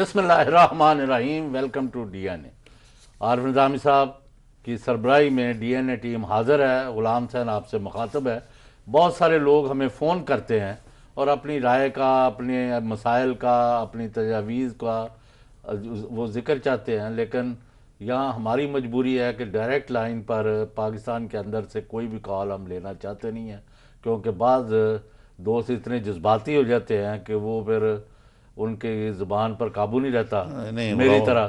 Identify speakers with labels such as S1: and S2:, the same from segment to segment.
S1: بسم اللہ الرحمن الرحیم، ویلکم ٹو ڈی این اے۔ عارف نظامی صاحب کی سربراہی میں ڈی این اے ٹیم حاضر ہے۔ غلام حسین آپ سے مخاطب ہے۔ بہت سارے لوگ ہمیں فون کرتے ہیں اور اپنی رائے کا، اپنے مسائل کا، اپنی تجاویز کا وہ ذکر چاہتے ہیں، لیکن یہاں ہماری مجبوری ہے کہ ڈائریکٹ لائن پر پاکستان کے اندر سے کوئی بھی کال ہم لینا چاہتے نہیں ہیں، کیونکہ بعض دوست اتنے جذباتی ہو جاتے ہیں کہ وہ پھر ان کے زبان پر قابو نہیں رہتا
S2: نہیں
S1: میری طرح،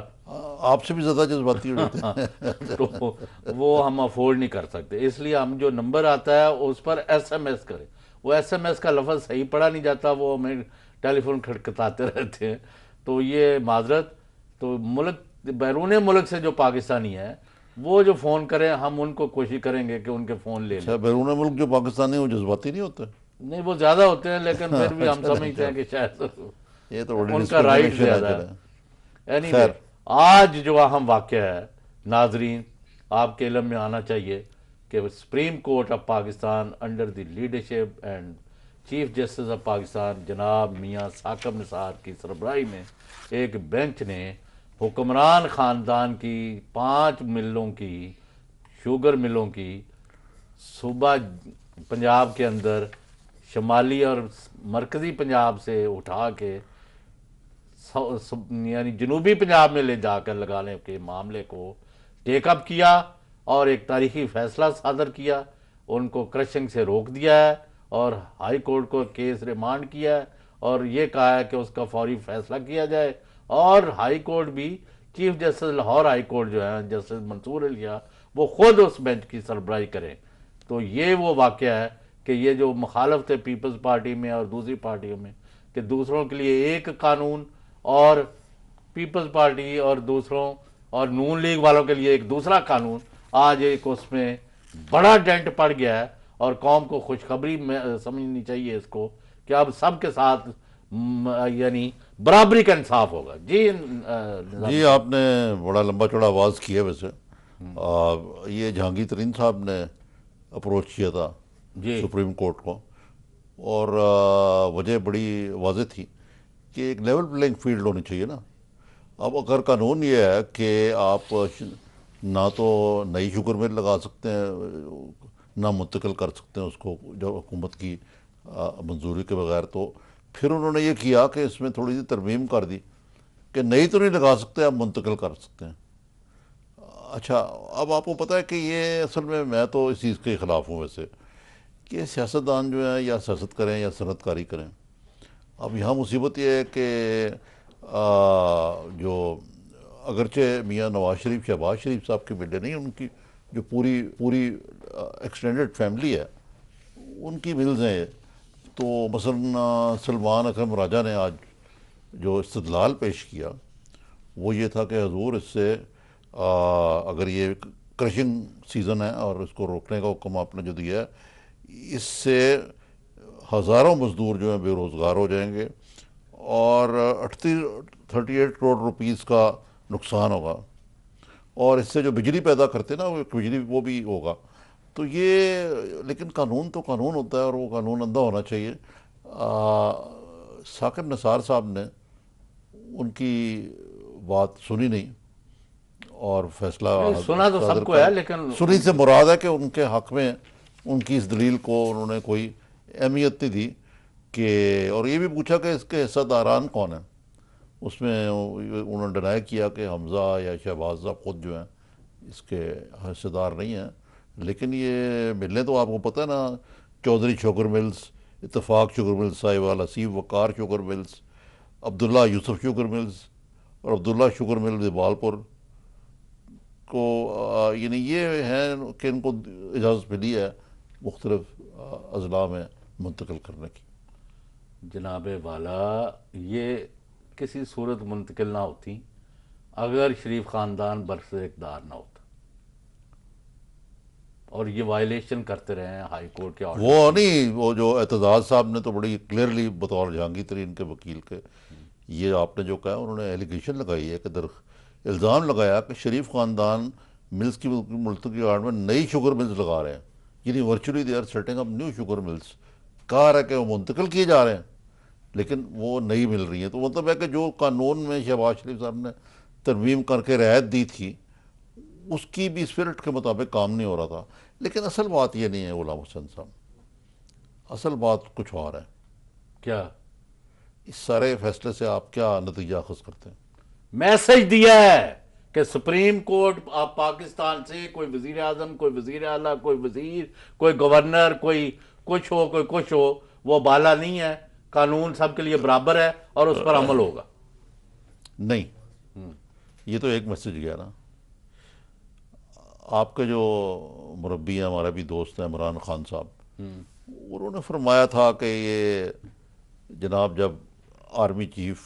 S2: آپ سے بھی زیادہ جذباتی ہو جاتے ہیں۔
S1: تو وہ ہم افورڈ نہیں کر سکتے۔ اس لیے ہم جو نمبر آتا ہے اس پر ایس ایم ایس کریں۔ وہ ایس ایم ایس کا لفظ صحیح پڑھا نہیں جاتا، وہ ہمیں ٹیلی فون کھٹکھٹاتے رہتے ہیں، تو یہ معذرت۔ تو ملک بیرون ملک سے جو پاکستانی ہیں وہ جو فون کریں، ہم ان کو کوشش کریں گے کہ ان کے فون لے لیں۔
S2: اچھا، بیرون ملک جو پاکستانی وہ جذباتی نہیں ہوتے؟
S1: نہیں، وہ زیادہ ہوتے ہیں، لیکن پھر بھی ہم
S2: اچھا،
S1: سمجھتے ہیں کہ شاید
S2: یہ تو بڑی
S1: ان کا رائٹ
S2: ڈسکریمنیشن ہے
S1: زیادہ
S2: پھر۔
S1: ہے۔ اینی وے،
S2: خیر،
S1: آج جو اہم واقعہ ہے ناظرین آپ کے علم میں آنا چاہیے کہ supreme court of Pakistan under the leadership and chief justice of Pakistan جناب میاں ثاقب نثار کی سربراہی میں ایک بینچ نے حکمران خاندان کی 5 ملوں کی، شوگر ملوں کی، صوبہ پنجاب کے اندر شمالی اور مرکزی پنجاب سے اٹھا کے یعنی جنوبی پنجاب میں لے جا کر لگانے کے معاملے کو ٹیک اپ کیا اور ایک تاریخی فیصلہ صادر کیا۔ ان کو کرشنگ سے روک دیا ہے اور ہائی کورٹ کو کیس ریمانڈ کیا ہے اور یہ کہا ہے کہ اس کا فوری فیصلہ کیا جائے، اور ہائی کورٹ بھی chief justice Lahore high court جو ہے جسٹس منصور علیہ وہ خود اس بینچ کی سربراہی کریں۔ تو یہ وہ واقعہ ہے کہ یہ جو مخالف تھے پیپلز پارٹی میں اور دوسری پارٹیوں میں کہ دوسروں کے لیے ایک قانون اور پیپلز پارٹی اور دوسروں اور نون لیگ والوں کے لیے ایک دوسرا قانون، آج ایک اس میں بڑا ڈینٹ پڑ گیا ہے، اور قوم کو خوشخبری میں سمجھنی چاہیے اس کو کہ اب سب کے ساتھ یعنی برابری کا انصاف ہوگا۔ جی
S2: جی آپ نے بڑا لمبا چوڑا آواز کیا ویسے۔ یہ جہانگیر ترین صاحب نے اپروچ کیا تھا
S1: جی
S2: سپریم کورٹ کو، اور وجہ بڑی واضح تھی کہ ایک لیول پلینگ فیلڈ ہونی چاہیے نا۔ اب اگر قانون یہ ہے کہ آپ نہ تو نئی شوگر مل لگا سکتے ہیں، نہ منتقل کر سکتے ہیں اس کو جو حکومت کی منظوری کے بغیر، تو پھر انہوں نے یہ کیا کہ اس میں تھوڑی سی ترمیم کر دی کہ نئی تو نہیں لگا سکتے، آپ منتقل کر سکتے ہیں۔ اچھا، اب آپ کو پتہ ہے کہ یہ اصل میں تو اس چیز کے خلاف ہوں ویسے کہ سیاستدان جو ہیں یا سیاست کریں یا صنعت کاری کریں، اب یہاں مصیبت یہ ہے کہ جو اگرچہ میاں نواز شریف شہباز شریف صاحب کے بیٹے نہیں، ان کی جو پوری ایکسٹینڈڈ فیملی ہے ان کی ملز ہیں، تو مثلا سلمان اکرم راجہ نے آج جو استدلال پیش کیا وہ یہ تھا کہ حضور اس سے اگر یہ کرشنگ سیزن ہے اور اس کو روکنے کا حکم آپ نے جو دیا ہے، اس سے ہزاروں مزدور جو ہیں بے روزگار ہو جائیں گے اور 38 کروڑ روپیز کا نقصان ہوگا، اور اس سے جو بجلی پیدا کرتے نا وہ بجلی وہ بھی ہوگا۔ تو یہ لیکن قانون تو قانون ہوتا ہے اور وہ قانون اندھا ہونا چاہیے۔ ثاقب نثار صاحب نے ان کی بات سنی نہیں اور فیصلہ
S1: سنا تو
S2: صادر
S1: سب کو
S2: کر،
S1: ہے، لیکن
S2: سنی سے مراد ہے کہ ان کے حق میں ان کی اس دلیل کو انہوں نے کوئی اہمیت نہیں دی کہ، اور یہ بھی پوچھا کہ اس کے حصہ داران کون ہیں۔ اس میں انہوں نے ڈینائی کیا کہ حمزہ یا شہباز صاحب خود جو ہیں اس کے حصہ دار نہیں ہیں، لیکن یہ ملیں تو آپ کو پتہ ہے نا، چودھری شوگر ملز، اتفاق شوگر ملز ساہیوال، حسیب وقار شوگر ملز، عبداللہ یوسف شوگر ملز اور عبداللہ شوگر ملز بالپور کو یعنی یہ ہیں کہ ان کو اجازت ملی ہے مختلف اضلاع میں منتقل کرنے کی۔
S1: جناب والا، یہ کسی صورت منتقل نہ ہوتی اگر شریف خاندان برس اقتدار نہ ہوتا، اور یہ وائلیشن کرتے رہے ہیں ہائی کورٹ کے آرڈر۔
S2: وہ نہیں، وہ جو اعتزاز صاحب نے تو بڑی کلیئرلی بطور جہانگیر ترین کے وکیل کے یہ آپ نے جو کہا، انہوں نے ایلیگیشن لگائی ہے کہ الزام لگایا کہ شریف خاندان ملز کی ملتقی آڑ میں نئی شوگر ملز لگا رہے ہیں، یعنی virtually they are setting up new sugar mills, کہا رہا ہے کہ وہ منتقل کیے جا رہے ہیں، لیکن وہ نہیں مل رہی ہیں. تو مطلب ہے کہ جو قانون میں شہباز شریف صاحب نے ترمیم کر کے رعایت دی تھی اس کی بھی اسپرٹ کے مطابق کام نہیں ہو رہا تھا. لیکن اصل بات یہ نہیں ہے غلام حسین صاحب, اصل بات کچھ اور ہے.
S1: کیا
S2: اس سارے فیصلے سے آپ کیا نتیجہ اخذ کرتے ہیں؟
S1: میسج دیا ہے کہ سپریم کورٹ آپ پاکستان سے کوئی وزیر اعظم, کوئی وزیر اعلیٰ, کوئی وزیر, کوئی گورنر, کوئی کچھ ہو, کوئی کچھ ہو, وہ بالا نہیں ہے, قانون سب کے لیے برابر ہے اور اس پر عمل ہوگا.
S2: نہیں, یہ تو ایک میسج گیا نا. آپ کے جو مربی ہیں, ہمارا بھی دوست ہیں عمران خان صاحب, انہوں نے فرمایا تھا کہ یہ جناب جب آرمی چیف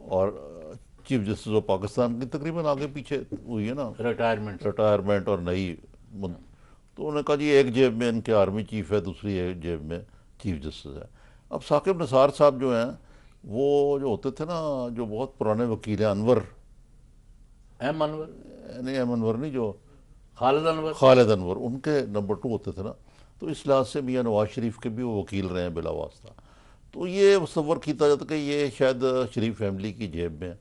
S2: اور چیف جسٹس آف پاکستان کی تقریباً آگے پیچھے ہوئی ہے نا ریٹائرمنٹ اور نئی تو انہوں نے کہا جی ایک جیب میں ان کے آرمی چیف ہے, دوسری ایک جیب میں چیف جسٹس ہے. اب ثاقب نثار صاحب جو ہیں وہ جو ہوتے تھے نا, جو بہت پرانے وکیل ہیں, انور نہیں ایم انور نہیں, جو خالد انور, ان کے نمبر 2 ہوتے تھے نا. تو اس لحاظ سے میاں نواز شریف کے بھی وہ وکیل رہے ہیں بلا واسطہ. تو یہ تصور کیا جاتا کہ یہ شاید شریف فیملی کی جیب میں.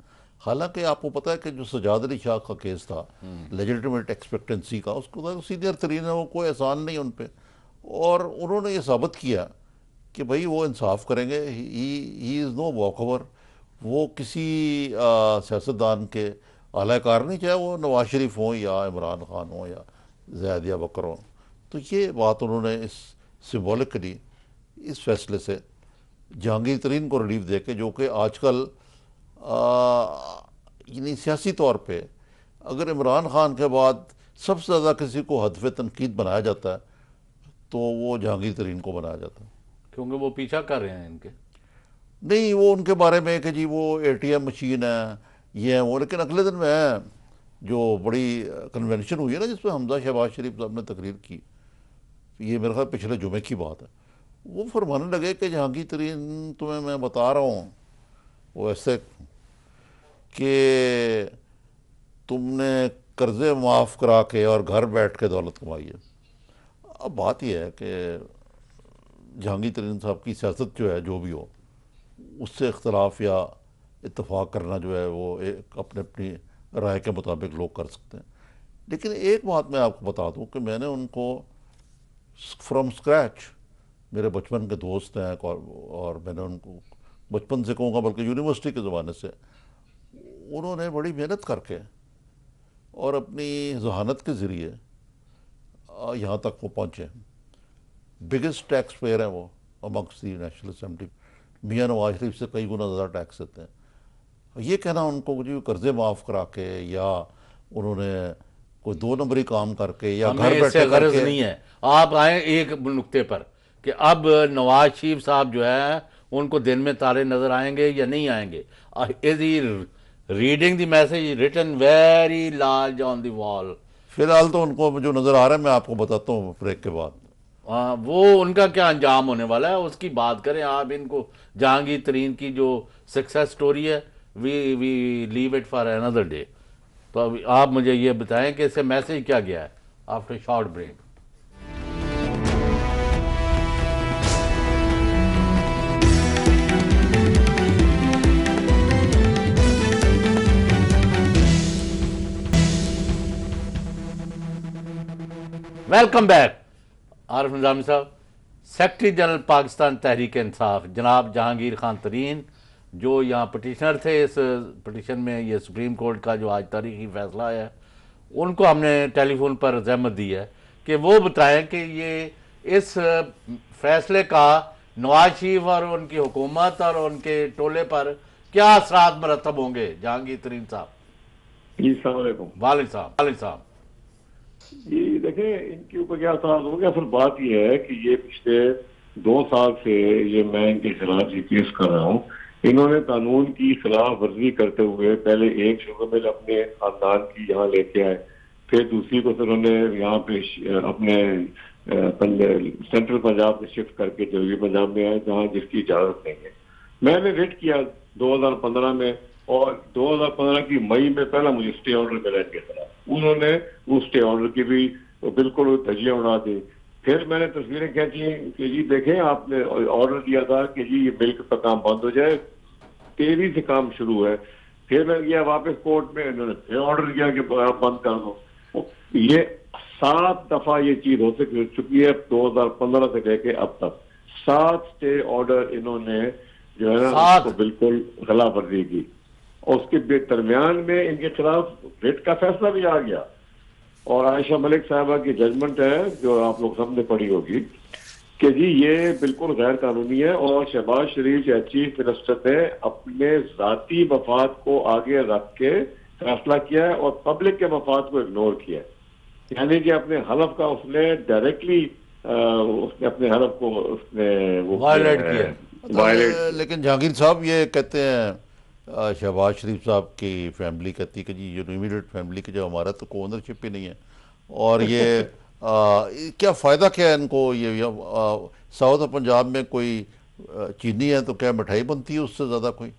S2: حالانکہ آپ کو پتہ ہے کہ جو سجاد علی شاہ کا کیس تھا لیجٹیمیٹ ایکسپیکٹنسی کا, اس کو سینئر ترین ہے, وہ کوئی احسان نہیں ان پہ. اور انہوں نے یہ ثابت کیا کہ بھائی وہ انصاف کریں گے. ہی از نو واک اوور. وہ کسی سیاستدان کے اعلی کار نہیں, چاہے وہ نواز شریف ہوں یا عمران خان ہوں یا زید یا بکر ہوں. تو یہ بات انہوں نے اس سمبولکلی اس فیصلے سے جہانگیر ترین کو ریلیف دے کے, جو کہ آج کل یعنی سیاسی طور پہ اگر عمران خان کے بعد سب سے زیادہ کسی کو ہدف تنقید بنایا جاتا ہے تو وہ جہانگیر ترین کو بنایا جاتا ہے,
S1: کیونکہ وہ پیچھا کر رہے ہیں ان کے.
S2: نہیں وہ ان کے بارے میں کہ جی وہ اے ٹی ایم مشین ہے, یہ ہے وہ. لیکن اگلے دن میں جو بڑی کنونشن ہوئی ہے نا جس پہ حمزہ شہباز شریف صاحب نے تقریر کی, یہ میرے خیال پچھلے جمعے کی بات ہے, وہ فرمانے لگے کہ جہانگیر ترین تمہیں میں بتا رہا ہوں وہ ایسے کہ تم نے قرضے معاف کرا کے اور گھر بیٹھ کے دولت کمائی ہے. اب بات یہ ہے کہ جہانگیر ترین صاحب کی سیاست جو ہے جو بھی ہو, اس سے اختلاف یا اتفاق کرنا جو ہے وہ ایک اپنی رائے کے مطابق لوگ کر سکتے ہیں. لیکن ایک بات میں آپ کو بتا دوں کہ میں نے ان کو فرام اسکریچ, میرے بچپن کے دوست ہیں اور میں نے ان کو بچپن سے کہوں گا بلکہ یونیورسٹی کے زمانے سے, انہوں نے بڑی محنت کر کے اور اپنی ذہانت کے ذریعے یہاں تک وہ پہنچے. بگسٹ ٹیکس پیئر ہیں وہ amongst the national assembly, Mian Nawaz Sharif سے کئی گنا زیادہ ٹیکس دیتے ہیں. یہ کہنا ان کو جو قرضے معاف کرا کے یا انہوں نے کوئی 2 نمبری کام کر کے یا گھر
S1: ہمیں اس سے
S2: بیٹھے کر
S1: غرض
S2: کے,
S1: نہیں ہے. آپ آئیں ایک نقطے پر کہ اب نواز شریف صاحب جو ہے ان کو دن میں تارے نظر آئیں گے یا نہیں آئیں گے. Is he reading the message written very large on the wall.
S2: فی الحال تو ان کو جو نظر آ رہا ہے میں آپ کو بتاتا ہوں بریک کے بعد.
S1: وہ ان کا کیا انجام ہونے والا ہے اس کی بات کریں آپ. ان کو جہانگیر ترین کی جو سکسیس سٹوری ہے we leave it for another day. تو اب آپ مجھے یہ بتائیں کہ اس سے میسج کیا گیا ہے after short break. Welcome back. Arif Nizami sahib, secretary general Pakistan Tehreek Insaf جناب جہانگیر خان ترین جو یہاں پٹیشنر تھے اس پٹیشن میں, یہ سپریم کورٹ کا جو آج تاریخی فیصلہ ہے, ان کو ہم نے ٹیلی فون پر زحمت دی ہے کہ وہ بتائیں کہ یہ اس فیصلے کا نواز شریف اور ان کی حکومت اور ان کے ٹولے پر کیا اثرات مرتب ہوں گے. جہانگیر ترین صاحب.
S3: جی السلام علیکم.
S1: وعلیکم السلام.
S3: جی دیکھیں ان کے اوپر کیا اثرات ہوں گے. اصل بات یہ ہے کہ یہ پچھلے 2 سال سے یہ میں ان کے خلاف یہ کیس کر رہا ہوں. انہوں نے قانون کی خلاف ورزی کرتے ہوئے پہلے ایک شعبے میں اپنے خاندان کی یہاں لے کے آئے, پھر دوسری کو پھر انہوں نے یہاں پہ اپنے سینٹرل پنجاب سے شفٹ کر کے جنوبی پنجاب میں آئے جہاں جس کی اجازت نہیں ہے. میں نے ریٹ کیا 2015 میں, اور 2015 کی مئی میں پہلا مجھے اسٹے آرڈر ملا ان کے خلاف. انہوں نے اس اسٹے آرڈر کی بھی بالکل دھجیاں اڑا دی. پھر میں نے تصویریں کھینچی کہ جی دیکھیں آپ نے آرڈر دیا تھا کہ جی یہ ملک کا کام بند ہو جائے، تیزی سے کام شروع ہے. پھر میں گیا واپس کورٹ میں، انہوں نے پھر آرڈر کیا کہ آپ بند کر دو. یہ 7 دفعہ یہ چیز ہو چکی ہے 2015 سے لے کے اب تک. 7 اسٹے آرڈر انہوں نے جو ہے نا اس کو بالکل خلاف ورزی کی، اور اس کے درمیان میں ان کے خلاف ریٹ کا فیصلہ بھی آ گیا. اور عائشہ ملک صاحبہ کی ججمنٹ ہے جو آپ لوگ سب نے پڑھی ہوگی کہ جی یہ بالکل غیر قانونی ہے، اور شہباز شریف یا چیف منسٹر نے اپنے ذاتی مفاد کو آگے رکھ کے فیصلہ کیا ہے اور پبلک کے مفاد کو اگنور کیا ہے. یعنی کہ اپنے حلف کا اس نے ڈائریکٹلی اس نے اپنے حلف کو اس نے وہ
S1: وائلیٹ کیا.
S2: لیکن جہانگیر صاحب یہ کہتے ہیں شہباز شریف صاحب کی فیملی کہتی ہے کہ جی یہ امیڈیٹ فیملی کی جو ہمارا تو کوئی اونرشپ ہی نہیں ہے، اور یہ کیا فائدہ کیا ہے ان کو؟ یہ ساؤتھ پنجاب میں کوئی چینی ہے تو کیا مٹھائی بنتی ہے اس سے زیادہ کوئی؟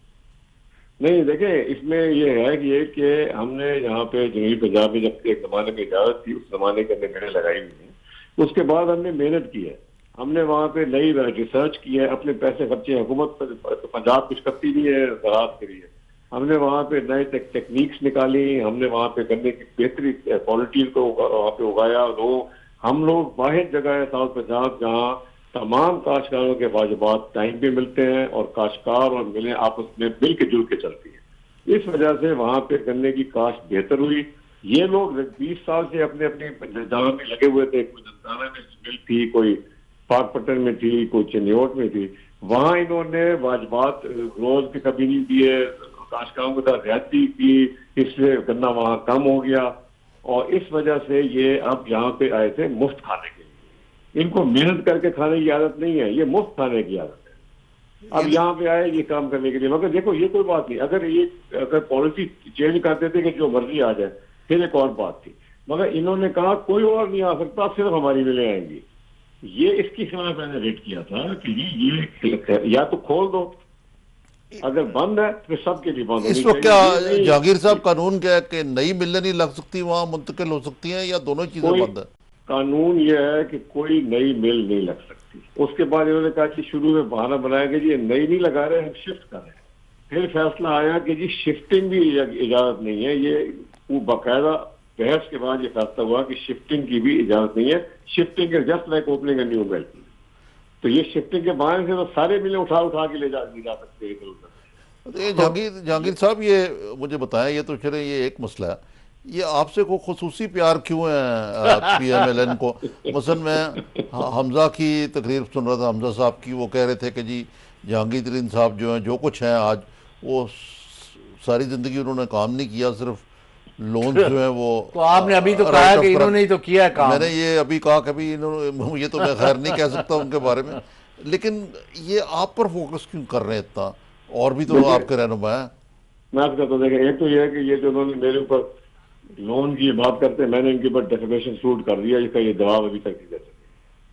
S3: نہیں دیکھیں، اس میں یہ ہے کہ ہم نے یہاں پہ جنوبی پنجاب میں جب ایک زمانے میں اجازت تھی، اس زمانے کے اندر گھڑے لگائی ہوئی ہیں. اس کے بعد ہم نے محنت کی ہے، ہم نے وہاں پہ نئی ریسرچ کی ہے، اپنے پیسے خرچے حکومت پنجاب کچھ کرتی نہیں ہے زراعت کے لیے. ہم نے وہاں پہ نئے ٹیکنیکس نکالی، ہم نے وہاں پہ گنے کی بہتری کوالٹی کو وہاں پہ اگایا. ہم لوگ واحد جگہ ہے ساؤتھ پنجاب جہاں تمام کاشتکاروں کے واجبات ٹائم پہ ملتے ہیں اور کاشتکار اور ملیں آپس میں مل کے جل کے چلتی ہیں. اس وجہ سے وہاں پہ گنے کی کاشت بہتر ہوئی. یہ لوگ 20 سال سے اپنے جگہ میں لگے ہوئے تھے، کوئی ننکانہ میں مل تھی، کوئی پاک پٹن میں تھی، کوئی چنیوٹ میں تھی. وہاں انہوں نے واجبات روز کے کبھی نہیں دیے، کاشتکاروں کے ساتھ زیادتی کی، اس سے گنا وہاں کم ہو گیا. اور اس وجہ سے یہ اب یہاں پہ آئے تھے مفت کھانے کے لیے. ان کو محنت کر کے کھانے کی عادت نہیں ہے، یہ مفت کھانے کی عادت ہے. اب یہاں پہ آئے یہ کام کرنے کے لیے. مگر دیکھو یہ کوئی بات نہیں، اگر پالیسی چینج کرتے تھے کہ جو مرضی آ جائے پھر ایک اور بات تھی. مگر انہوں نے کہا کوئی اور نہیں آ سکتا، صرف ہماری ملیں آئیں گی. یہ اس کی خلاف میں نے ریٹ کیا تھا کہ یہ یا تو کھول دو، اگر بند ہے تو سب کے لیے بند ہونی
S2: اس وقت
S3: چاہیے.
S2: کیا جہانگیر صاحب قانون کیا ہے کہ نئی ملیں نہیں لگ سکتی وہاں منتقل ہو سکتی ہیں، یا دونوں چیزیں بند ہیں؟
S3: قانون یہ ہے کہ کوئی نئی مل نہیں لگ سکتی. اس کے بعد انہوں نے کہا کہ شروع میں بہانہ بنایا کہ جی یہ نئی نہیں لگا رہے، ہم شفٹ کر رہے ہیں. پھر فیصلہ آیا کہ جی شفٹنگ بھی اجازت نہیں ہے. یہ باقاعدہ بحث کے بعد یہ فیصلہ ہوا کہ شفٹنگ کی بھی اجازت نہیں ہے. Shifting is just like opening a new مل. تو یہ شفٹنگ کے بہانے سے تو سارے ملیں اٹھا کے لے جا سکتے ہیں ادھر ادھر.
S2: جہانگیر صاحب یہ مجھے بتائیں، یہ تو چلے یہ ایک مسئلہ ہے، یہ آپ سے کوئی خصوصی پیار کیوں ہے پی ایم ایل این کو؟ مثلا میں حمزہ کی تقریر سن رہا تھا، حمزہ صاحب کی، وہ کہہ رہے تھے کہ جی جہانگیر ترین صاحب جو ہیں جو کچھ ہیں آج، وہ ساری زندگی انہوں نے کام نہیں کیا، صرف لونز جو ہیں وہ.
S1: تو آپ نے ابھی تو کہا کہ انہوں نے ہی تو کیا ہے کام.
S2: میں نے یہ ابھی کہا کہ یہ تو میں خیر نہیں کہہ سکتا ان کے بارے میں، لیکن یہ آپ پر فوکس کیوں کر رہے ہیں اتنا؟ اور بھی تو آپ کے رہنما ہیں.
S3: میں آپ کہتا ہوں دیکھیں، ایک تو یہ ہے کہ یہ جو انہوں نے میرے اوپر لون کی بات کرتے ہیں، میں نے ان کے اوپر ڈیفیمیشن سوٹ کر دیا، اس کا یہ جواب ابھی تک نہیں دے سکتے.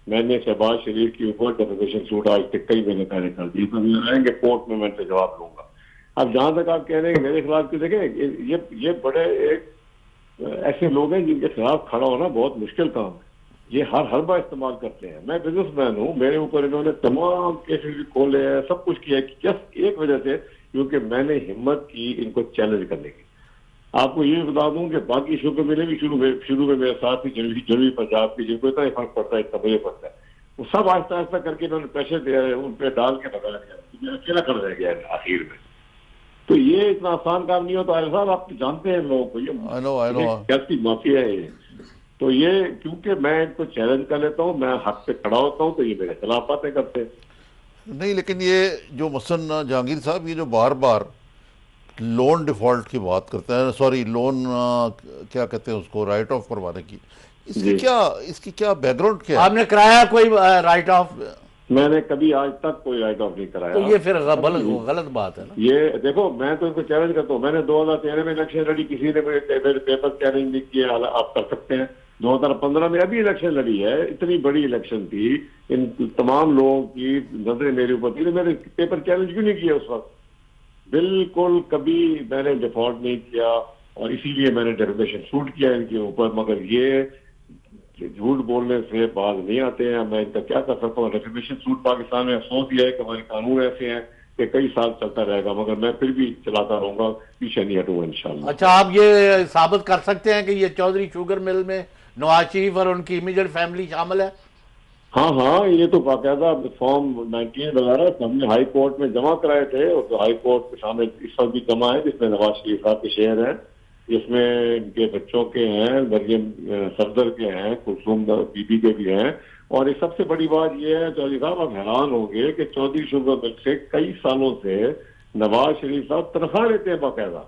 S3: میں نے شہباز شریف کے اوپر ڈیفیمیشن سوٹ آج تک کئی مہینے پہلے کر دی، تو آئیں گے کورٹ میں ان سے جواب لوں گا. اب جہاں تک آپ کہہ رہے ہیں کہ میرے خلاف کیوں، دیکھیں یہ بڑے ایک ایسے لوگ ہیں جن کے خلاف کھڑا ہونا بہت مشکل کام ہے. یہ ہر حربہ استعمال کرتے ہیں. میں بزنس مین ہوں، میرے اوپر انہوں نے تمام کیسز بھی کھولے ہیں، سب کچھ کیا ہے، جسٹ ایک وجہ سے کیونکہ میں نے ہمت کی ان کو چیلنج کرنے کی. آپ کو یہ بتا دوں کہ باقی شعبے میں بھی شروع میں میرے ساتھ ہی جنوبی پنجاب کی جن کو اتنا ہی فرق پڑتا ہے اتنا مجھے پڑتا ہے، وہ سب آہستہ آہستہ کر کے انہوں نے پیسے دے ان پہ ڈال کے بتا دیا، اکیلا کر رہ گیا آخر میں. تو یہ اتنا آسان کام نہیں ہوتا. صاحب آپ جانتے ہیں لوگوں کو یہ کیسی مافیا ہے یہ. تو یہ کیونکہ میں ان کو چیلنج کر لیتا ہوں، میں حق پہ کھڑا ہوتا ہوں، تو یہ میرے خلاف باتیں کرتے ہیں.
S2: نہیں، لیکن یہ جو مثلا جہانگیر صاحب یہ جو بار بار لون ڈیفالٹ کی بات کرتے ہیں، سوری لون کیا کہتے ہیں اس کو، رائٹ آف کروانے کی، اس کی کیا بیک گراؤنڈ کیا ہے؟
S1: آپ نے کرایا کوئی رائٹ آف؟
S3: میں نے کبھی آج تک کوئی رائٹ آف نہیں کرایا.
S1: تو یہ پھر غلط بات ہے نا.
S3: یہ دیکھو میں تو ان کو چیلنج کرتا ہوں. میں نے 2013 میں الیکشن لڑی، کسی نے میرے پیپر چیلنج نہیں کیا. آپ کر سکتے ہیں. 2015 میں ابھی الیکشن لڑی ہے، اتنی بڑی الیکشن تھی، ان تمام لوگوں کی نظریں میرے اوپر تھی، میرے پیپر چیلنج کیوں نہیں کیا اس وقت؟ بالکل کبھی میں نے ڈیفالٹ نہیں کیا، اور اسی لیے میں نے ڈیفیمیشن سوٹ کیا ان کے اوپر. مگر یہ جھوٹ بولنے سے باز نہیں آتے ہیں. میں ان کا کیا کر سکتا ہوں؟ ریفیمیشن سوٹ پاکستان میں افسوس یہ ہے کہ ہمارے قانون ایسے ہیں کہ کئی سال چلتا رہے گا، مگر میں پھر بھی چلاتا رہوں گا، پیچھے نہیں ہٹوں گا انشاءاللہ.
S1: اچھا، آپ یہ ثابت کر سکتے ہیں کہ یہ چودھری شوگر مل میں نواز شریف اور ان کی امیجیٹ فیملی شامل ہے؟
S3: ہاں یہ تو باقاعدہ فارم 19 وغیرہ ہم نے ہائی کورٹ میں جمع کرائے تھے، اور جو ہائی کورٹ کے سامنے اس وقت بھی جمع ہے، جس میں نواز شریف صاحب کے شعر ہیں، جس میں ان کے بچوں کے ہیں، مریم صفدر کے ہیں، کلثوم بی بی کے بھی ہیں. اور یہ سب سے بڑی بات یہ ہے چودھری صاحب، آپ حیران ہوں گے کہ چودھری شوگر مل سے کئی سالوں سے نواز شریف صاحب تنخواہ لیتے ہیں باقاعدہ.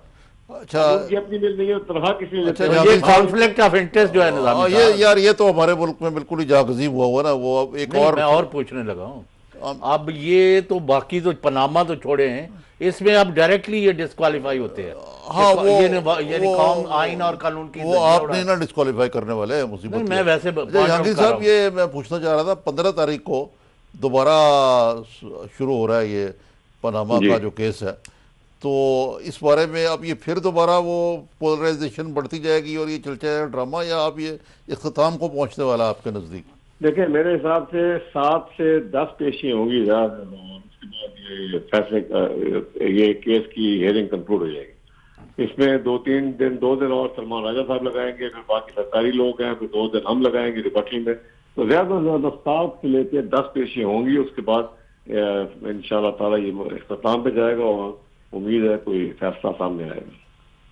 S2: اچھا
S3: اب ان کی اپنی مل نہیں ہے، تنخواہ کس لیے لیتے
S2: اچھا،
S3: ہیں؟
S1: تو یہ کانفلکٹ آف انٹرسٹ جو ہے نظامی
S2: یہ
S1: صاحب.
S2: یار یہ تو ہمارے ملک میں بالکل ہی جاگزیب ہوا ہوا نا. وہ اب ایک
S1: نہیں،
S2: اور
S1: میں اور پوچھنے لگا ہوں. اب یہ تو باقی تو پاناما تو چھوڑے ہیں، اس میں اب ڈائریکٹلی یہ ڈسکوالیفائی ہوتے ہیں.
S2: ہاں
S1: یعنی قوم آئین اور قانون کی
S2: وہ
S1: دھجیاں
S2: آپ
S1: اڑا.
S2: نہیں نا ڈسکوالیفائی کرنے والے ہیں،
S1: نہیں،
S2: مصیبت
S1: میں
S2: یہ ہے.
S1: ویسے
S2: اچھا
S1: point out
S2: جہانگیر
S1: کر رہا
S2: صاحب،
S1: ہوں.
S2: یہ میں پوچھنا چاہ رہا تھا، 15 تاریخ کو دوبارہ شروع ہو رہا ہے یہ پاناما
S3: جی
S2: کا جو کیس ہے، تو اس بارے میں اب یہ پھر دوبارہ وہ پولرائزیشن بڑھتی جائے گی اور یہ چل جائے گا ڈرامہ، یا اب یہ اختتام کو پہنچنے والا ہے آپ کے نزدیک؟
S3: دیکھیں میرے حساب سے 7 سے 10 پیشیاں ہوں گی زیادہ سے زیادہ. اس کے بعد یہ فیصلے یہ کیس کی ہیئرنگ کنکلوڈ ہو جائے گی. اس میں 2 دن اور سلمان راجہ صاحب لگائیں گے، پھر باقی سرکاری لوگ ہیں، پھر 2 دن ہم لگائیں گے ریبٹل میں. تو زیادہ سے زیادہ 7 سے لے کے 10 پیشیاں ہوں گی. اس کے بعد انشاءاللہ تعالیٰ یہ اختتام پہ جائے گا، اور امید ہے کوئی فیصلہ سامنے آئے گا.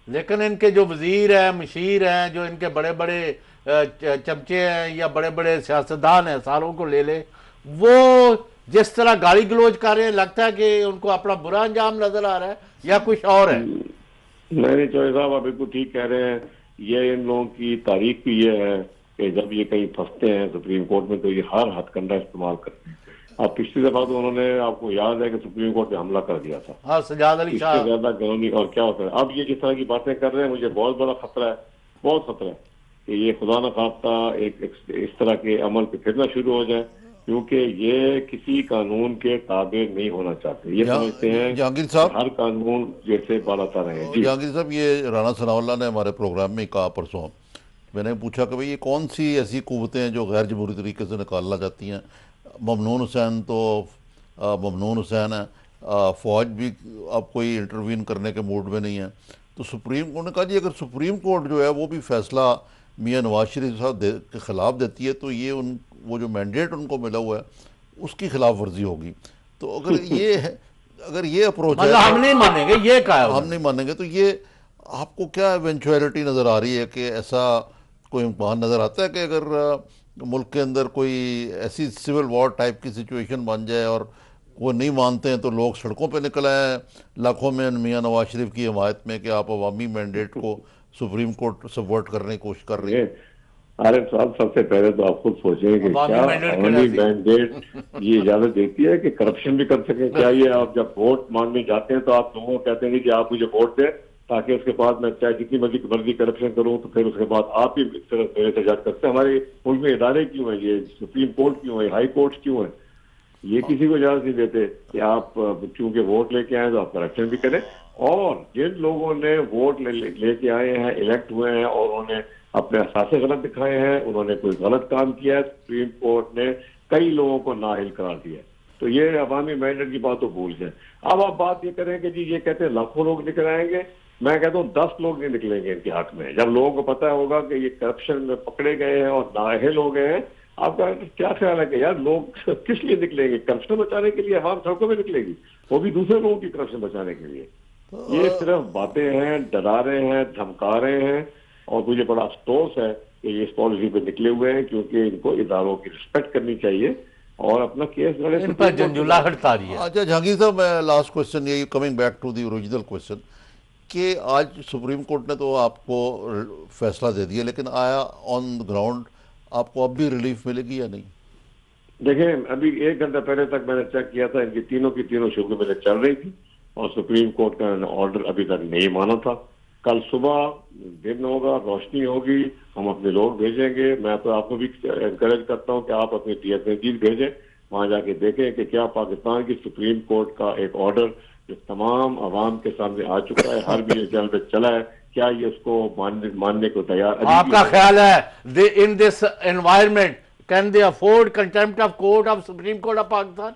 S1: لیکن ان کے جو وزیر ہیں، مشیر ہیں، جو ان کے بڑے بڑے چمچے ہیں یا بڑے بڑے سیاستدان ہیں، ساروں کو لے لے، وہ جس طرح گالی گلوچ کر رہے ہیں، لگتا ہے کہ ان کو اپنا برا انجام نظر آ رہا ہے یا کچھ اور ہے.
S3: نہیں چوہے صاحب، آپ بالکل ٹھیک کہہ رہے ہیں. یہ ان لوگوں کی تاریخ بھی یہ ہے کہ جب یہ کہیں پھنستے ہیں سپریم کورٹ میں تو یہ ہر ہتھ کنڈا استعمال کرتے ہیں. اب پچھلی دفعہ تو انہوں نے، آپ کو یاد ہے کہ سپریم کورٹ پہ حملہ کر دیا تھا.
S1: ہاں، سجاد علی
S3: اس
S1: شاہ.
S3: سے زیادہ قانونی اور کیا ہوتا ہے؟ اب یہ جس طرح کی باتیں کر رہے ہیں، مجھے بہت بڑا خطرہ ہے، بہت خطرہ ہے کہ یہ خدا نخواستہ ایک اس طرح کے عمل پہ پھرنا شروع ہو جائے، کیونکہ یہ کسی قانون کے تابع نہیں ہونا چاہتے. یہ سمجھتے ہیں
S2: جہانگیر
S3: کہ
S2: صاحب،
S3: ہر قانون جیسے بالا رہے. جی
S2: جہانگیر صاحب، یہ رانا ثناء اللہ نے ہمارے پروگرام میں کہا پرسوں، میں نے پوچھا کہ بھئی یہ کون سی ایسی قوتیں ہیں جو غیر جمہوری طریقے سے نکالنا چاہتی ہیں؟ ممنون حسین تو ممنون حسین ہے، فوج بھی اب کوئی انٹروین کرنے کے موڈ میں نہیں ہے. تو انہوں نے کہا جی اگر سپریم کورٹ جو ہے وہ بھی فیصلہ میاں نواز شریف صاحب کے خلاف دیتی ہے تو یہ وہ جو مینڈیٹ ان کو ملا ہوا ہے اس کی خلاف ورزی ہوگی. تو اگر یہ اپروچ ہے
S1: مطلب ہم نہیں مانیں گے، یہ کہا ہے
S2: ہم نہیں مانیں گے، تو یہ آپ کو کیا ایونچویلٹی نظر آ رہی ہے کہ ایسا کوئی امکان نظر آتا ہے کہ اگر ملک کے اندر کوئی ایسی سول وار ٹائپ کی سچویشن بن جائے اور وہ نہیں مانتے ہیں تو لوگ سڑکوں پہ نکل آئے لاکھوں میں میاں نواز شریف کی حمایت میں کہ آپ عوامی مینڈیٹ کو سپریم کورٹ سبورٹ کرنے کی کوشش کر رہی ہے؟
S3: عارف صاحب، سب سے پہلے تو آپ خود سوچیں کہ
S1: عوامی
S3: کیا
S1: مینڈیٹ
S3: عوامی مینڈیٹ یہ اجازت دیتی ہے کہ کرپشن بھی کر سکیں؟ کیا یہ آپ جب ووٹ مانگنے جاتے ہیں تو آپ لوگوں کو کہتے ہیں کہ آپ مجھے ووٹ دیں تاکہ اس کے بعد میں چاہے جتنی مرضی کرپشن کروں تو پھر اس کے بعد آپ ہی صرف میرے سے جج کرتے ہیں؟ ہمارے ملک میں ادارے کیوں ہیں؟ یہ سپریم کورٹ کیوں ہے؟ ہائی کورٹ کیوں ہے؟ یہ کسی کو اجازت نہیں دیتے کہ آپ چونکہ ووٹ لے کے آئے تو آپ کرپشن بھی کریں. اور جن لوگوں نے ووٹ لے کے آئے ہیں، الیکٹ ہوئے ہیں، اور انہوں نے اپنے اثاثے غلط دکھائے ہیں، انہوں نے کوئی غلط کام کیا ہے، سپریم کورٹ نے کئی لوگوں کو نااہل قرار دیا ہے. تو یہ عوامی مینڈیٹ کی بات تو بھول جائیں. اب آپ بات یہ کریں کہ جی یہ کہتے ہیں لاکھوں لوگ نکل آئیں گے، میں کہتا ہوں 10 لوگ نہیں نکلیں گے ان کے حق میں. جب لوگوں کو پتہ ہوگا کہ یہ کرپشن میں پکڑے گئے ہیں اور نااہل ہو گئے ہیں، آپ کا کیا خیال ہے کہ یار لوگ کس لیے نکلیں گے؟ کرپشن بچانے کے لیے عوام سڑکوں میں نکلے گی، وہ بھی دوسرے لوگوں کی کرپشن بچانے کے لیے. یہ صرف باتیں ہیں، ڈرا رہے ہیں، دھمکا رہے ہیں. اور مجھے بڑا افسوس ہے کہ یہ اس پالیسی پہ نکلے ہوئے ہیں، کیونکہ ان کو اداروں کی رسپیکٹ کرنی چاہیے اور اپنا کیس لڑے.
S1: ان پر جنجلاہٹ طاری ہے.
S2: اچھا جہانگیر صاحب، میں لاسٹ کوشچن یہ coming back to the original question کہ آج سپریم کورٹ نے تو آپ کو فیصلہ دے دیا، لیکن آیا آن گراؤنڈ آپ کو اب بھی ریلیف ملے گی یا نہیں؟
S3: دیکھیں ابھی 1 گھنٹہ پہلے تک میں نے چیک کیا تھا، ان کی تینوں شعبے میں چل رہی تھی اور سپریم کورٹ کا آرڈر ابھی تک نہیں مانا تھا. کل صبح دن ہوگا، روشنی ہوگی، ہم اپنے لوگ بھیجیں گے. میں تو آپ کو بھی انکریج کرتا ہوں کہ آپ اپنے پرتنظیر بھیجیں، وہاں جا کے دیکھیں کہ کیا پاکستان کی سپریم کورٹ کا ایک آرڈر جو تمام عوام کے سامنے آ چکا ہے، ہر میڈیا چینل پہ چلا ہے، کیا یہ اس کو ماننے کو تیار؟
S1: آپ کا خیال ہے in this environment can they afford contempt of court of supreme court of Pakistan?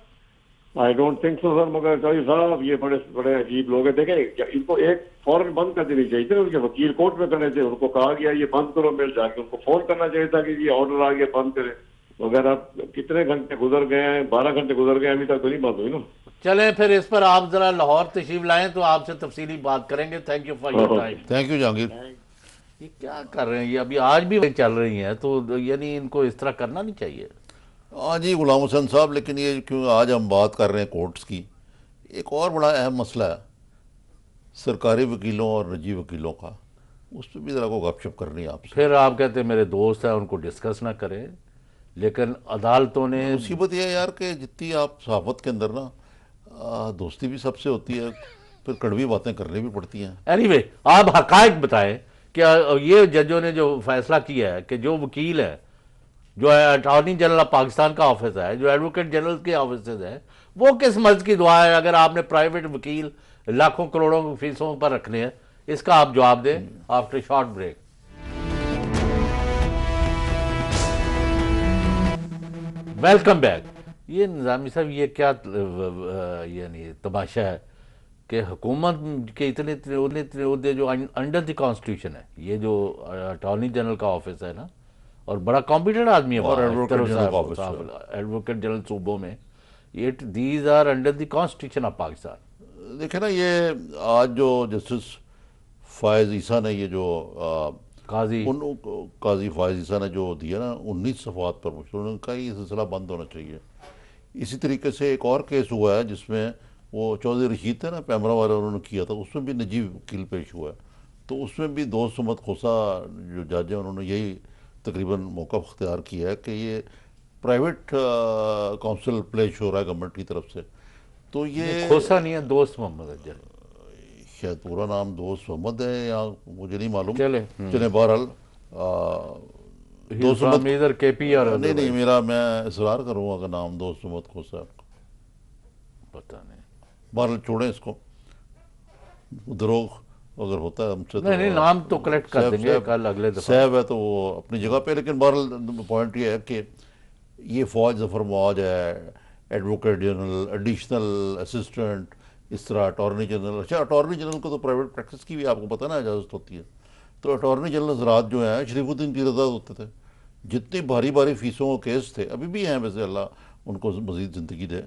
S3: I don't think so sir, مگر چودھری صاحب یہ بڑے بڑے عجیب لوگ ہیں. دیکھیں ان کو ایک فوراً بند کر دینی چاہیے تھی، ان کے وکیل کورٹ میں کرنے تھے، ان کو کہا گیا یہ بند کرو، مل جا کے ان کو فون کرنا چاہیے تھا کہ یہ آرڈر آ گیا بند کرے. مگر اب کتنے گھنٹے گزر گئے ہیں، 12 گھنٹے گزر گئے، ابھی تک تو نہیں بند ہوئی نا.
S1: چلیں پھر اس پر آپ ذرا لاہور تشریف لائیں تو آپ سے تفصیلی بات کریں گے. Thank you for your time.
S2: Thank you Jahangir.
S1: یہ کیا کر رہے ہیں یہ ابھی آج بھی چل رہی ہیں تو یعنی ان کو اس طرح کرنا نہیں چاہیے.
S2: ہاں جی غلام حسن صاحب، لیکن یہ کیوں آج ہم بات کر رہے ہیں کورٹس کی، ایک اور بڑا اہم مسئلہ ہے سرکاری وکیلوں اور نجی وکیلوں کا، اس پہ بھی ذرا کو گپ شپ کرنی ہے آپ سے.
S1: پھر آپ کہتے ہیں میرے دوست ہیں ان کو ڈسکس نہ کریں، لیکن عدالتوں نے
S2: مصیبت یہ ہے یار کہ جتنی آپ صحافت کے اندر نا دوستی بھی سب سے ہوتی ہے، پھر کڑوی باتیں کرنی بھی پڑتی ہیں.
S1: اینی وے آپ حقائق بتائیں کہ یہ ججوں نے جو فیصلہ کیا ہے کہ جو وکیل ہے، جو اٹارنی جنرل آف پاکستان کا آفس ہے، جو ایڈوکیٹ جنرل کے آفیسز ہیں، وہ کس مرض کی دعا ہے اگر آپ نے پرائیویٹ وکیل لاکھوں کروڑوں فیسوں پر رکھنے ہیں؟ اس کا آپ جواب دیں after short break. Welcome back. یہ نظامی صاحب یہ کیا یعنی تماشا ہے کہ حکومت کے اتنے عہدے جو انڈر دی کانسٹیٹیوشن ہے، یہ جو اٹارنی جنرل کا آفس ہے نا، اور بڑا کمپیٹنٹ آدمی ہے
S2: اور ایڈوکیٹ جنرل کا آفس ہے.
S1: ایڈوکیٹ جنرل صوبوں میں، these are under the constitution of Pakistan.
S2: دیکھیں نا یہ آج جو جسٹس فائز عیسیٰ نے یہ جو قاضی فائز عیسیٰ نے جو دیا نا 19 صفحات پر مشتمل، انہوں نے کہا یہ سلسلہ بند ہونا چاہیے. اسی طریقے سے ایک اور کیس ہوا ہے جس میں وہ چودھری رشید تھے نا پیمرا والا، انہوں نے کیا تھا، اس میں بھی نجی وکیل پیش ہوا ہے. تو اس میں بھی دوست سمت کھوسا جو جج ہیں انہوں نے یہی تقریباً موقف اختیار کیا ہے کہ یہ پرائیویٹ کاؤنسل پلیش ہو رہا ہے گورنمنٹ کی طرف سے. تو یہ
S1: کھوسا نہیں ہے، دوست محمد اجل،
S2: شاید پورا نام دوست محمد ہے یا مجھے نہیں معلوم.
S1: چلیں
S2: بہرحال دوست محمد
S1: ادھر کے پی اور
S2: نہیں میرا میں اصرار کروں گا کہ نام دوست محمد کھوسا ہے.
S1: پتہ نہیں،
S2: بہرحال چھوڑیں اس کو، دروغ اگر ہوتا ہے ہم سے
S1: نہیں نام تو کلیکٹ کر دیں گے کل اگلے دفعہ.
S2: صاحب ہے تو وہ اپنی جگہ پہ، لیکن بہرحال پوائنٹ یہ ہے کہ یہ فوج ظفر معاج ہے، ایڈوکیٹ جنرل، ایڈیشنل اسسٹنٹ، اس طرح اٹارنی جنرل. اچھا اٹارنی جنرل کو تو پرائیویٹ پریکٹس کی بھی آپ کو پتہ نا اجازت ہوتی ہے. تو اٹارنی جنرل حضرات جو ہیں شریف الدین پیرزاد ہوتے تھے، جتنی بھاری کیسوں کے کیس تھے، ابھی بھی ہیں ویسے اللہ ان کو مزید زندگی دے،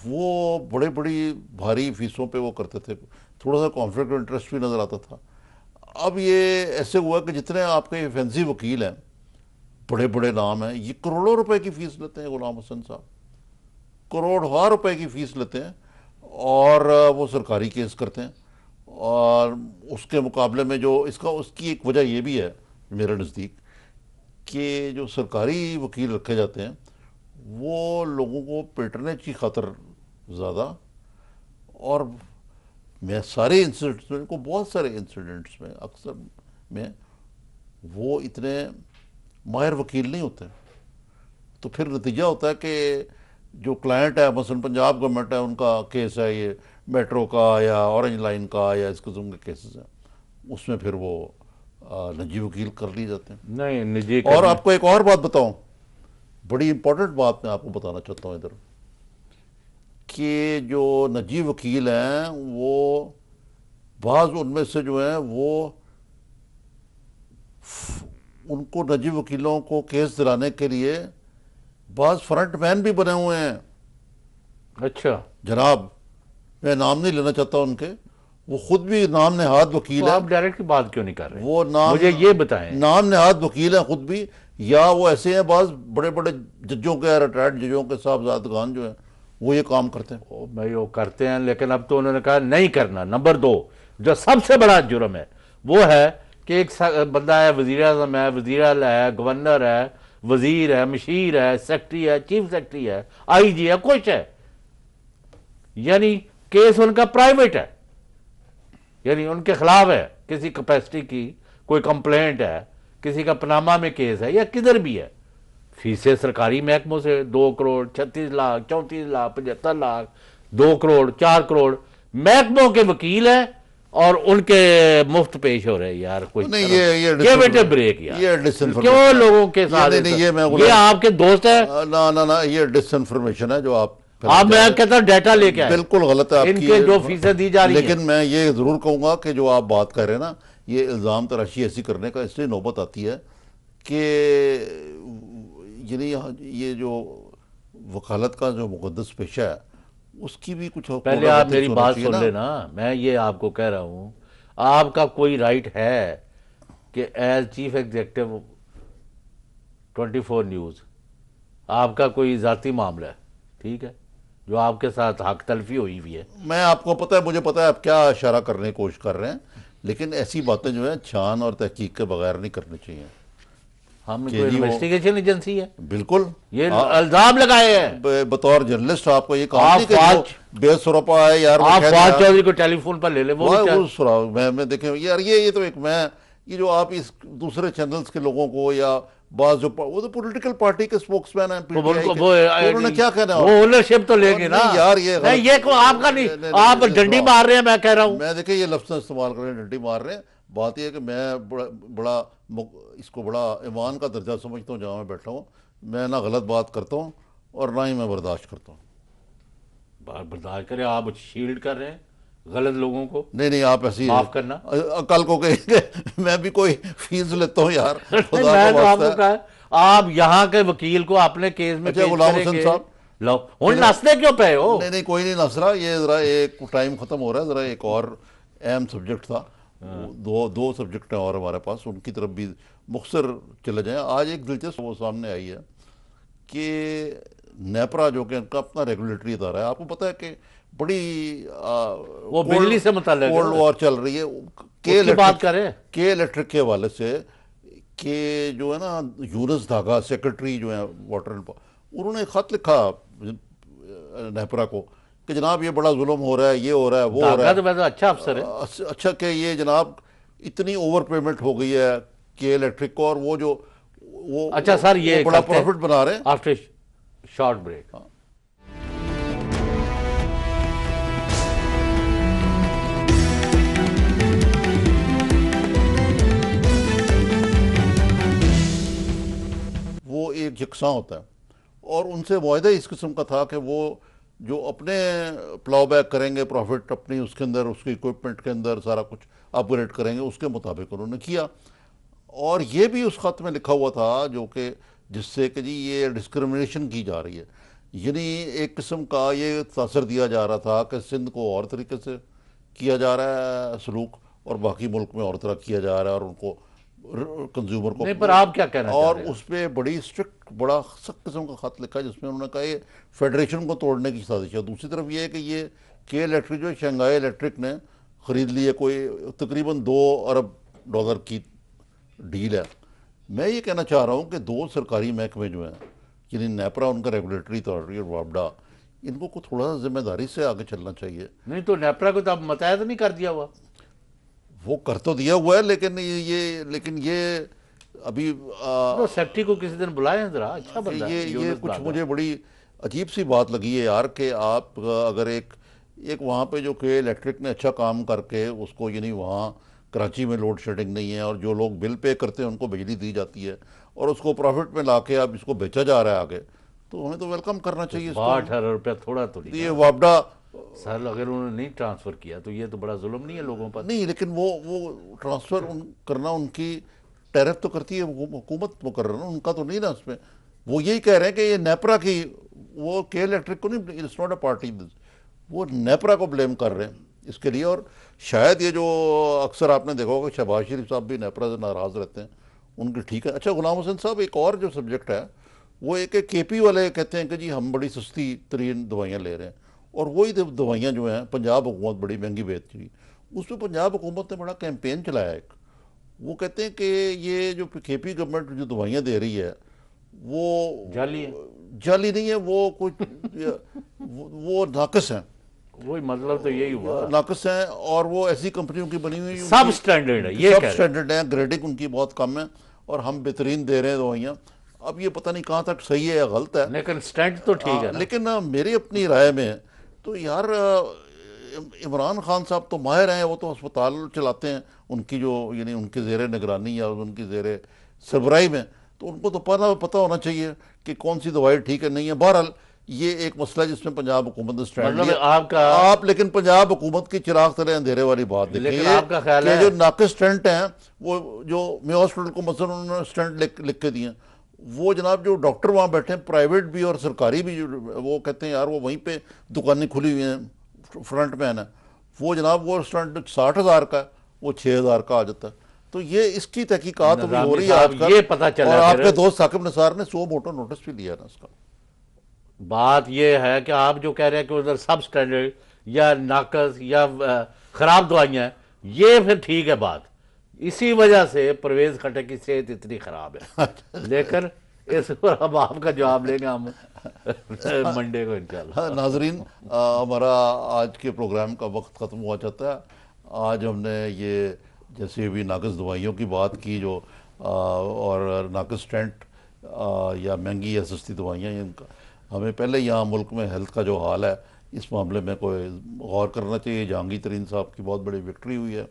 S2: وہ بڑی بھاری فیسوں پہ وہ کرتے تھے. تھوڑا سا کانفلکٹ آف انٹرسٹ بھی نظر آتا تھا. اب یہ ایسے ہوا کہ جتنے آپ کے فینسی وکیل ہیں، بڑے نام ہیں، یہ کروڑوں روپے کی فیس لیتے ہیں. غلام حسن صاحب کروڑ روپے کی فیس لیتے ہیں اور وہ سرکاری کیس کرتے ہیں. اور اس کے مقابلے میں جو اس کی ایک وجہ یہ بھی ہے میرے نزدیک کہ جو سرکاری وکیل رکھے جاتے ہیں وہ لوگوں کو پیٹرنیج کی خاطر زیادہ، اور میں سارے انسیڈنٹس میں کو بہت سارے انسیڈنٹس میں اکثر میں وہ اتنے ماہر وکیل نہیں ہوتے. تو پھر نتیجہ ہوتا ہے کہ جو کلائنٹ ہے، مثلا پنجاب گورنمنٹ ہے، ان کا کیس ہے یہ میٹرو کا یا اورنج لائن کا یا اس قسم کے کیسز ہیں، اس میں پھر وہ نجی وکیل کر لیے جاتے ہیں.
S1: نہیں نجی.
S2: اور آپ کو ایک اور بات بتاؤں، بڑی امپورٹنٹ بات میں آپ کو بتانا چاہتا ہوں ادھر، کہ جو نجی وکیل ہیں وہ بعض ان میں سے جو ہیں وہ ان کو نجی وکیلوں کو کیس دلانے کے لیے بعض فرنٹ مین بھی بنے ہوئے ہیں.
S1: اچھا
S2: جناب میں نام نہیں لینا چاہتا ان کے، وہ خود بھی نام نہاد وکیل ہیں.
S1: آپ ڈائریکٹ کی بات کیوں نہیں کر رہے؟
S2: وہ نام
S1: مجھے یہ بتائیں،
S2: نام نہاد وکیل ہیں خود بھی، یا وہ ایسے ہیں بعض بڑے ججوں کے، ریٹائرڈ ججوں کے صاحبزادگان جو ہیں وہ یہ کام کرتے ہیں.
S1: بھائی وہ کرتے ہیں، لیکن اب تو انہوں نے کہا نہیں کرنا. نمبر 2 جو سب سے بڑا جرم ہے وہ ہے کہ ایک بندہ ہے، وزیر اعظم ہے، وزیر اعلیٰ ہے، گورنر ہے، وزیر ہے، مشیر ہے، سیکرٹری ہے، چیف سیکرٹری ہے، آئی جی ہے، کچھ ہے، یعنی کیس ان کا پرائیویٹ ہے، یعنی ان کے خلاف ہے، کسی کیپیسٹی کی کوئی کمپلینٹ ہے، کسی کا پناما میں کیس ہے یا کدھر بھی ہے. فیسیں سرکاری محکموں سے 2 کروڑ 36 لاکھ 34 لاکھ 75 لاکھ 2 کروڑ 4 کروڑ محکموں کے وکیل ہیں اور ان کے مفت پیش ہو رہے ہیں یار. کوئی
S2: نہیں
S1: یہ بیٹے بریک
S2: یہ
S1: یار,
S2: ڈس انفارمیشن
S1: کیوں لوگوں کے ساتھ یہ آپ کے دوست ہیں.
S2: نہ یہ ڈس انفارمیشن ہے جو آپ
S1: میں کہتا ہوں ڈیٹا لے کے آئے,
S2: بالکل غلط ہے آپ
S1: ان
S2: کی,
S1: کے جو فیصد دی جا رہی ہے.
S2: لیکن میں یہ ضرور کہوں گا کہ جو آپ بات کر رہے ہیں نا, یہ الزام تراشی ایسی کرنے کا اس لیے نوبت آتی ہے کہ یعنی یہ جو وکالت کا جو مقدس پیشہ ہے اس کی بھی کچھ
S1: پہلے آپ میری بات سن لینا. میں یہ آپ کو کہہ رہا ہوں, آپ کا کوئی رائٹ ہے کہ ایز چیف ایگزیکٹو 24 نیوز آپ کا کوئی ذاتی معاملہ ہے, ٹھیک ہے, جو آپ کے ساتھ حق تلفی ہوئی ہوئی ہے.
S2: میں آپ کو پتہ ہے, مجھے پتہ ہے آپ کیا اشارہ کرنے کی کوشش کر رہے ہیں, لیکن ایسی باتیں جو ہیں چھان اور تحقیق کے بغیر نہیں کرنی چاہیے.
S1: ہم کوئی انویسٹیگیشن ایجنسی ہے,
S2: بالکل
S1: یہ الزام لگائے ہیں.
S2: بطور جرنلسٹ آپ کو یہ کہا نہیں کہ بے سراپا ہے یار.
S1: آپ فواز چودھری کو ٹیلی فون پر لے لیں,
S2: میں دیکھیں یار یہ تو ایک میں یہ جو آپ اس دوسرے چینلز کے لوگوں کو یا بعض جو وہ تو پولیٹیکل پارٹی کے اسپوکس مین ہیں, انہوں نے کیا کہنا ہے,
S1: وہ اونرشپ تو لے گے نا
S2: یار.
S1: یہ کو آپ کا نہیں, آپ ڈنڈی مار رہے ہیں. میں کہہ رہا ہوں,
S2: میں دیکھیں یہ لفظ استعمال کر رہے ہیں ڈنڈی مار رہے ہیں. بات یہ ہے کہ میں بڑا اس کو بڑا ایمان کا درجہ سمجھتا ہوں جہاں میں بیٹھا ہوں. میں نہ غلط بات کرتا ہوں اور نہ ہی میں برداشت کرتا ہوں.
S1: برداشت کریں, آپ شیلڈ کر رہے ہیں غلط لوگوں کو.
S2: نہیں آپ ایسی
S1: معاف کرنا,
S2: کل کو کہیں گے میں بھی کوئی فیس لیتا ہوں یار.
S1: آپ یہاں کے وکیل کو اپنے کیس میں
S2: غلام حسن صاحب
S1: نسلے کیوں پہ ہو؟
S2: نہیں کوئی نہیں نس رہا. یہ ذرا ایک ٹائم ختم ہو رہا ہے, ذرا ایک اور اہم سبجیکٹ تھا. دو سبجیکٹ ہیں اور ہمارے پاس, ان کی طرف بھی مختصر چلے جائیں. آج ایک دلچسپ وہ سامنے آئی ہے کہ نیپرا جو کہ ان کا اپنا ریگولیٹری ادارہ ہے, آپ کو پتہ ہے کہ بڑی
S1: وہ بجلی سے متعلق
S2: کولڈ وار چل رہی ہے
S1: بات کریں
S2: کے الیکٹرک کے حوالے سے, کہ جو ہے نا یونس دھاگا سیکرٹری جو ہیں واٹر, انہوں نے خط لکھا نیپرا کو کہ جناب یہ بڑا ظلم ہو رہا ہے, یہ ہو رہا ہے, وہ ہو رہا ہے.
S1: اچھا افسر ہے,
S2: اچھا کہ یہ جناب اتنی اوور پیمنٹ ہو گئی ہے کے الیکٹرک کو, اور وہ جو وہ
S1: اچھا سر یہ
S2: بڑا پروفٹ بنا رہے ہیں.
S1: After short break.
S2: وہ ایک یکساں ہوتا ہے, اور ان سے معاہدہ اس قسم کا تھا کہ وہ جو اپنے پلاؤ بیک کریں گے پروفٹ اپنی اس کے اندر, اس کی اکوپمنٹ کے اندر سارا کچھ اپ گریڈ کریں گے, اس کے مطابق انہوں نے کیا. اور یہ بھی اس خط میں لکھا ہوا تھا جو کہ جس سے کہ جی یہ ڈسکرمنیشن کی جا رہی ہے. یعنی ایک قسم کا یہ تاثر دیا جا رہا تھا کہ سندھ کو اور طریقے سے کیا جا رہا ہے سلوک, اور باقی ملک میں اور طرح کیا جا رہا ہے, اور ان کو کنزیومر کو
S1: نہیں. پر آپ کیا کہنا
S2: اور اس پہ بڑی اسٹرکٹ بڑا سخت قسم کا خط لکھا جس میں انہوں نے کہا یہ فیڈریشن کو توڑنے کی سازش ہے. دوسری طرف یہ ہے کہ یہ کے الیکٹرک جو شنگھائی الیکٹرک نے خرید لی ہے, کوئی تقریباً $2 ارب کی ڈیل ہے. میں یہ کہنا چاہ رہا ہوں کہ دو سرکاری محکمے جو ہیں, یعنی نیپرا ان کا ریگولیٹری اتھارٹی اور وابڈا, ان کو تھوڑا سا ذمہ داری سے آگے چلنا چاہیے.
S1: نہیں تو نیپرا کو تو اب متحد نہیں کر دیا ہوا,
S2: وہ کر تو دیا ہوا ہے, لیکن یہ ابھی
S1: سیکٹری کو کسی دن بلائیں ذرا. اچھا بندہ ہے
S2: یہ کچھ مجھے بڑی عجیب سی بات لگی ہے یار, کہ آپ اگر ایک وہاں پہ جو کہ الیکٹرک نے اچھا کام کر کے اس کو, یعنی وہاں کراچی میں لوڈ شیڈنگ نہیں ہے, اور جو لوگ بل پے کرتے ہیں ان کو بجلی دی جاتی ہے, اور اس کو پروفٹ میں لا کے اب اس کو بیچا جا رہا ہے آگے, تو ہمیں تو ویلکم کرنا چاہیے.
S1: 18 روپیہ تھوڑا تو
S2: یہ وابڈا
S1: سر اگر انہوں نے نہیں ٹرانسفر کیا تو یہ تو بڑا ظلم نہیں ہے لوگوں پر؟
S2: نہیں, لیکن وہ ٹرانسفر کرنا ان کی ٹیرف تو کرتی ہے حکومت مقرر نا, ان کا تو نہیں نا اس میں. وہ یہی کہہ رہے ہیں کہ یہ نیپرا کی, وہ کے الیکٹرک کو نہیں, اٹس ناٹ اے پارٹی, وہ نیپرا کو بلیم کر رہے ہیں اس کے لیے. اور شاید یہ جو اکثر آپ نے دیکھا ہوگا شہباز شریف صاحب بھی نیپرا سے ناراض رہتے ہیں, ان کی ٹھیک ہے. اچھا غلام حسن صاحب, ایک اور جو سبجیکٹ ہے وہ ایک کے پی والے کہتے ہیں کہ جی ہم بڑی سستی ترین دوائیاں لے رہے ہیں, اور وہی دوائیاں جو ہیں پنجاب حکومت بڑی مہنگی بیچ رہی. اس پہ پنجاب حکومت نے بڑا کیمپین چلایا ایک, وہ کہتے ہیں کہ یہ جو کے پی گورنمنٹ جو دوائیاں دے رہی ہے وہ جعلی نہیں ہے, وہ کچھ وہ ناقص ہیں.
S1: وہی مطلب تو یہی ہوا,
S2: ناقص ہیں, اور وہ ایسی کمپنیوں کی بنی ہوئی,
S1: سب سٹینڈرڈ ہے, یہ
S2: سب سٹینڈرڈ ہیں, گریڈنگ ان کی بہت کم ہے, اور ہم بہترین دے رہے ہیں دوائیاں. اب یہ پتہ نہیں کہاں تک صحیح ہے یا غلط ہے,
S1: لیکن سٹینڈ تو ٹھیک ہے.
S2: لیکن میری اپنی رائے میں تو یار عمران خان صاحب تو ماہر ہیں، وہ تو ہسپتال چلاتے ہیں، ان کی جو یعنی ان کے زیر نگرانی یا ان کی زیر سربراہی میں، تو ان کو تو پتہ ہونا چاہیے کہ کون سی دوائی ٹھیک ہے نہیں ہے. بہرحال یہ ایک مسئلہ جس میں پنجاب حکومت نے سٹینڈ
S1: مطلب
S2: لیا. آپ لیکن پنجاب حکومت کی چراغ تلے اندھیرے والی بات
S1: لیکن
S2: دیکھیں
S1: آپ کا خیال
S2: کہ
S1: ہے
S2: جو ناقص سٹنٹ ہیں وہ جو میو ہاسپٹل کو مثلا انہوں نے سٹنٹ لکھ کے دیے ہیں، وہ جناب جو ڈاکٹر وہاں بیٹھے ہیں پرائیویٹ بھی اور سرکاری بھی، وہ کہتے ہیں یار وہ وہیں پہ دکانیں کھلی ہوئی ہیں فرنٹ مین ہے، وہ جناب وہ سٹنٹ 60,000 کا ہے، وہ 6,000 کا آ جاتا ہے. تو یہ اس کی تحقیقات ابھی ہو رہی ہے آج کل.
S1: یہ پتہ چلا
S2: اور آپ
S1: پھر
S2: کے دوست ثاقب نثار نے 100 موٹر نوٹس بھی لیا نا اس کا.
S1: بات یہ ہے کہ آپ جو کہہ رہے ہیں کہ ادھر سب سٹینڈرڈ یا ناقص یا خراب دوائیاں ہیں، یہ پھر ٹھیک ہے بات. اسی وجہ سے پرویز خٹک کی صحت اتنی خراب ہے. لیکن اس پر ہم آپ کا جواب لیں گے ہم منڈے کو انشاءاللہ.
S2: ناظرین، ہمارا آج کے پروگرام کا وقت ختم ہوا چاہتا ہے. آج ہم نے یہ جیسے بھی ناقص دوائیوں کی بات کی جو اور ناقص سٹینٹ یا مہنگی یا سستی دوائیاں، ان کا ہمیں پہلے یہاں ملک میں ہیلتھ کا جو حال ہے اس معاملے میں کوئی غور کرنا چاہیے. جہانگیر ترین صاحب کی بہت بڑی وکٹری ہوئی ہے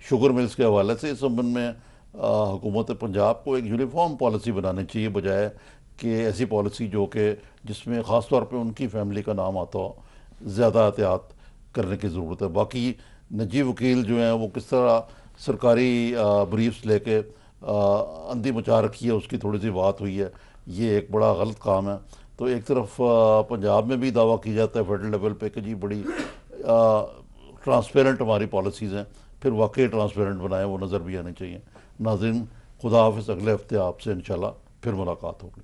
S2: شوگر ملز کے حوالے سے. اس سبب میں حکومت پنجاب کو ایک یونیفارم پالیسی بنانی چاہیے، بجائے کہ ایسی پالیسی جو کہ جس میں خاص طور پہ ان کی فیملی کا نام آتا ہو. زیادہ احتیاط کرنے کی ضرورت ہے. باقی نجی وکیل جو ہیں وہ کس طرح سرکاری بریفس لے کے اندھی مچا رکھی ہے، اس کی تھوڑی سی بات ہوئی ہے. یہ ایک بڑا غلط کام ہے. تو ایک طرف پنجاب میں بھی دعویٰ کی جاتا ہے فیڈرل لیول پہ کہ جی بڑی ٹرانسپیرنٹ ہماری پالیسیز ہیں، پھر واقعی ٹرانسپیرنٹ بنائیں، وہ نظر بھی آنے چاہیے. ناظرین، خدا حافظ. اگلے ہفتے آپ سے انشاءاللہ پھر ملاقات ہوگی.